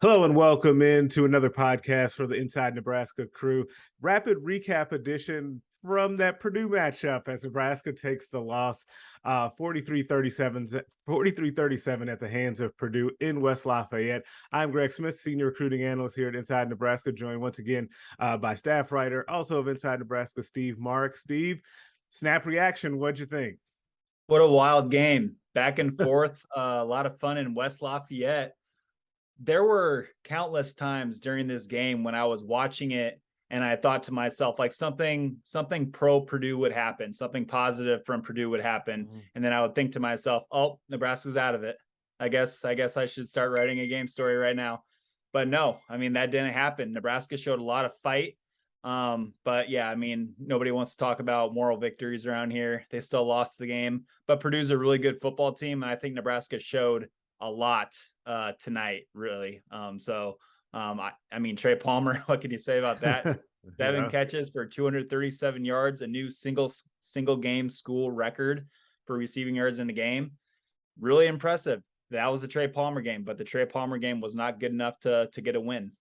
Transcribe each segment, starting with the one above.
Hello and welcome into another podcast for the Inside Nebraska crew. Rapid recap edition from that Purdue matchup as Nebraska takes the loss 43-37 at the hands of Purdue in West Lafayette. I'm Greg Smith, senior recruiting analyst here at Inside Nebraska, joined once again by staff writer, also of Inside Nebraska, Steve Marik. Steve, snap reaction, what'd you think? What a wild game. Back and forth, a lot of fun in West Lafayette. There were countless times during this game when I was watching it and I thought to myself, like something pro Purdue would happen, something positive from Purdue would happen. Mm-hmm. And then I would think to myself, oh, Nebraska's out of it. I guess I should start writing a game story right now. But no, I mean, that didn't happen. Nebraska showed a lot of fight. But yeah, I mean, nobody wants to talk about moral victories around here. They still lost the game, but Purdue's a really good football team. And I think Nebraska showed a lot tonight, really. I mean, Trey Palmer, what can you say about that? 7 catches for 237 yards, a new single game school record for receiving yards in the game. Really impressive. That was the Trey Palmer game, but the Trey Palmer game was not good enough to get a win.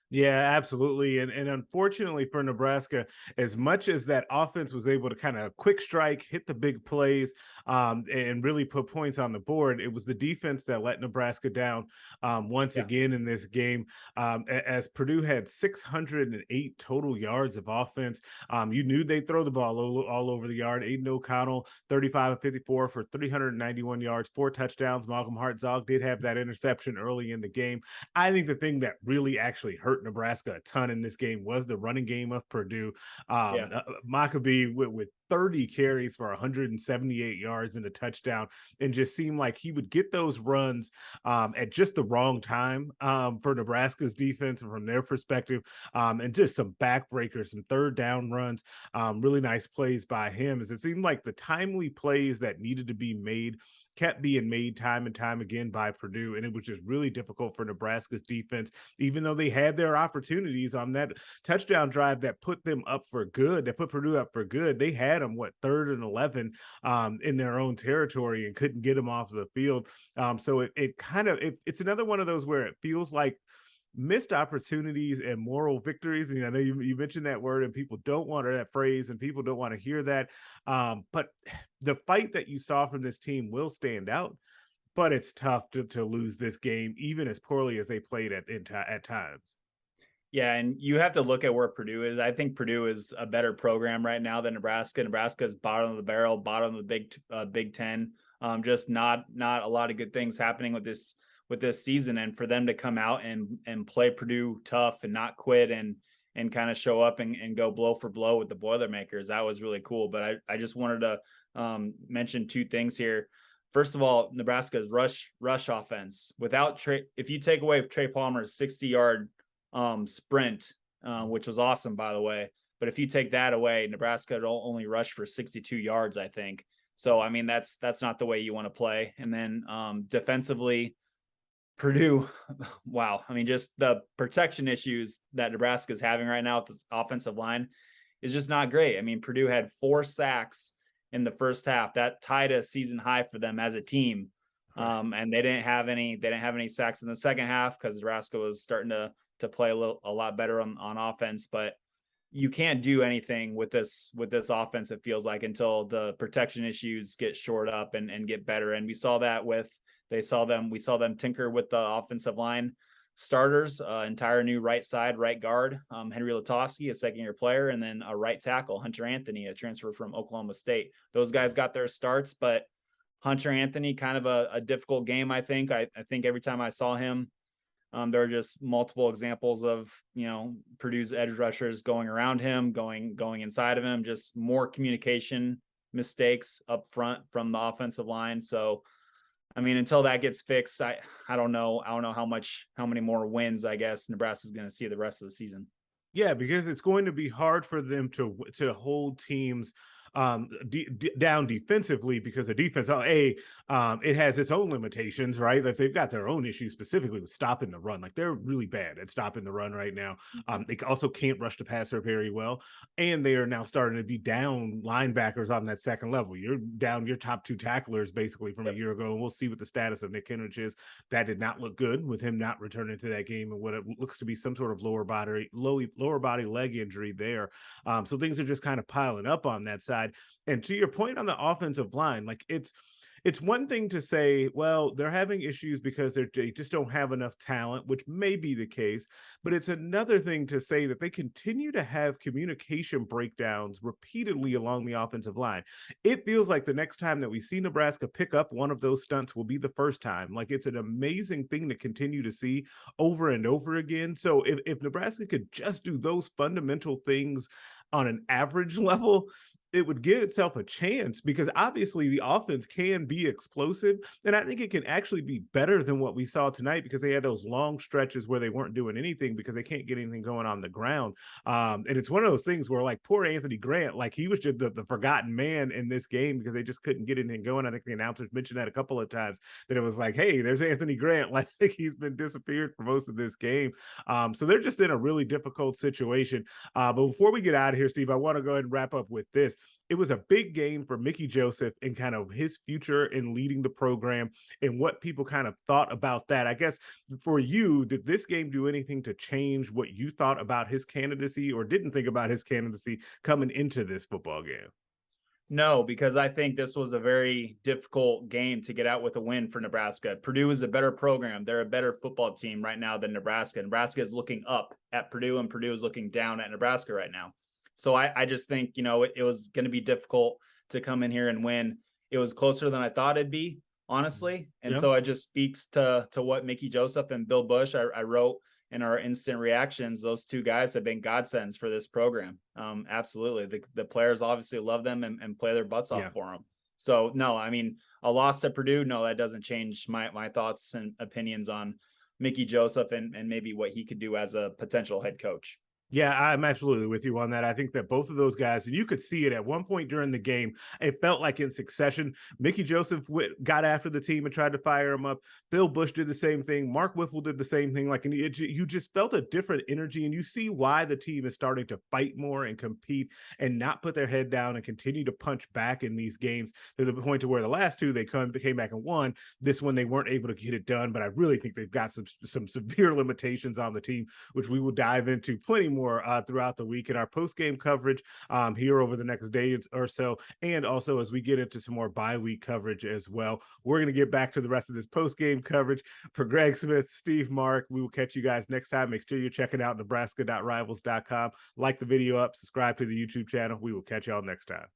Yeah, absolutely. And unfortunately for Nebraska, as much as that offense was able to kind of quick strike, hit the big plays, and really put points on the board, it was the defense that let Nebraska down once again in this game. As Purdue had 608 total yards of offense, you knew they'd throw the ball all over the yard. Aiden O'Connell, 35 of 54 for 391 yards, 4 touchdowns. Malcolm Hartzog did have that interception early in the game. I think the thing that really actually hurt Nebraska a ton in this game was the running game of Purdue. Maccabee with 30 carries for 178 yards and a touchdown, and just seemed like he would get those runs at just the wrong time for Nebraska's defense and from their perspective, and just some backbreakers, some third down runs, really nice plays by him. As it seemed like the timely plays that needed to be made kept being made time and time again by Purdue. And it was just really difficult for Nebraska's defense, even though they had their opportunities on that touchdown drive that put them up for good, that put Purdue up for good. They had them, 3rd and 11 in their own territory and couldn't get them off the field. So it's another one of those where it feels like missed opportunities and moral victories. And I know you mentioned that word, and people don't want that phrase, and people don't want to hear that. But the fight that you saw from this team will stand out. But it's tough to lose this game, even as poorly as they played at times. Yeah, and you have to look at where Purdue is. I think Purdue is a better program right now than Nebraska. Nebraska is bottom of the barrel, bottom of the Big Ten. Just not a lot of good things happening with this season, and for them to come out and play Purdue tough and not quit and kind of show up and go blow for blow with the Boilermakers, that was really cool. But I just wanted to mention 2 things here. First of all, Nebraska's rush offense without Trey. If you take away Trey Palmer's 60-yard sprint, which was awesome, by the way, but if you take that away, Nebraska only rushed for 62 yards, I think. So I mean, that's not the way you want to play. And then defensively, Purdue, wow. I mean, just the protection issues that Nebraska is having right now with this offensive line is just not great. I mean, Purdue had 4 sacks in the first half. That tied a season high for them as a team. And they didn't have any sacks in the second half because Nebraska was starting to play a lot better on offense. But you can't do anything with this offense, it feels like, until the protection issues get shored up and get better. And we saw them tinker with the offensive line starters, entire new right guard, Henry Latowski, a 2nd-year player, and then a right tackle, Hunter Anthony, a transfer from Oklahoma State. Those guys got their starts, but Hunter Anthony, kind of a difficult game, I think. I think every time I saw him, there are just multiple examples of, Purdue's edge rushers going around him, going inside of him, just more communication mistakes up front from the offensive line. So, I mean, until that gets fixed, I don't know how many more wins, I guess, Nebraska's going to see the rest of the season. Yeah, because it's going to be hard for them to hold teams down defensively, because the defense, it has its own limitations, right? Like they've got their own issues specifically with stopping the run. Like they're really bad at stopping the run right now. They also can't rush the passer very well, and they are now starting to be down linebackers on that second level. You're down your top two tacklers basically from a year ago, and we'll see what the status of Nick Henrich is. That did not look good with him not returning to that game, and what it looks to be some sort of lower body leg injury there. So things are just kind of piling up on that side. And to your point on the offensive line, like it's one thing to say, well, they're having issues because they just don't have enough talent, which may be the case. But it's another thing to say that they continue to have communication breakdowns repeatedly along the offensive line. It feels like the next time that we see Nebraska pick up one of those stunts will be the first time. Like it's an amazing thing to continue to see over and over again. So if Nebraska could just do those fundamental things on an average level, it would give itself a chance, because obviously the offense can be explosive. And I think it can actually be better than what we saw tonight, because they had those long stretches where they weren't doing anything because they can't get anything going on the ground. And it's one of those things where, like, poor Anthony Grant, like he was just the forgotten man in this game because they just couldn't get anything going. I think the announcers mentioned that a couple of times, that it was like, hey, there's Anthony Grant. Like he's been disappeared for most of this game. So they're just in a really difficult situation. But before we get out of here, Steve, I want to go ahead and wrap up with this. It was a big game for Mickey Joseph and kind of his future in leading the program, and what people kind of thought about that. I guess for you, did this game do anything to change what you thought about his candidacy, or didn't think about his candidacy coming into this football game? No, because I think this was a very difficult game to get out with a win for Nebraska. Purdue is a better program. They're a better football team right now than Nebraska. Nebraska is looking up at Purdue, and Purdue is looking down at Nebraska right now. So I just think, it was going to be difficult to come in here and win. It was closer than I thought it'd be, honestly. And so it just speaks to what Mickey Joseph and Bill Bush, I wrote in our instant reactions, those two guys have been godsends for this program. Absolutely. The players obviously love them and play their butts off for them. So no, I mean, a loss to Purdue, no, that doesn't change my thoughts and opinions on Mickey Joseph and maybe what he could do as a potential head coach. Yeah, I'm absolutely with you on that. I think that both of those guys, and you could see it at one point during the game, it felt like in succession. Mickey Joseph got after the team and tried to fire him up. Bill Bush did the same thing. Mark Whipple did the same thing. Like, and you just felt a different energy, and you see why the team is starting to fight more and compete and not put their head down and continue to punch back in these games, to the point to where the last two they came back and won. This one they weren't able to get it done, but I really think they've got some severe limitations on the team, which we will dive into plenty more throughout the week in our post-game coverage here over the next day or so, and also as we get into some more bye-week coverage as well. We're going to get back to the rest of this post-game coverage. For Greg Smith, Steve Marik, we will catch you guys next time. Make sure you're checking out nebraska.rivals.com. Like the video up, subscribe to the YouTube channel. We will catch y'all next time.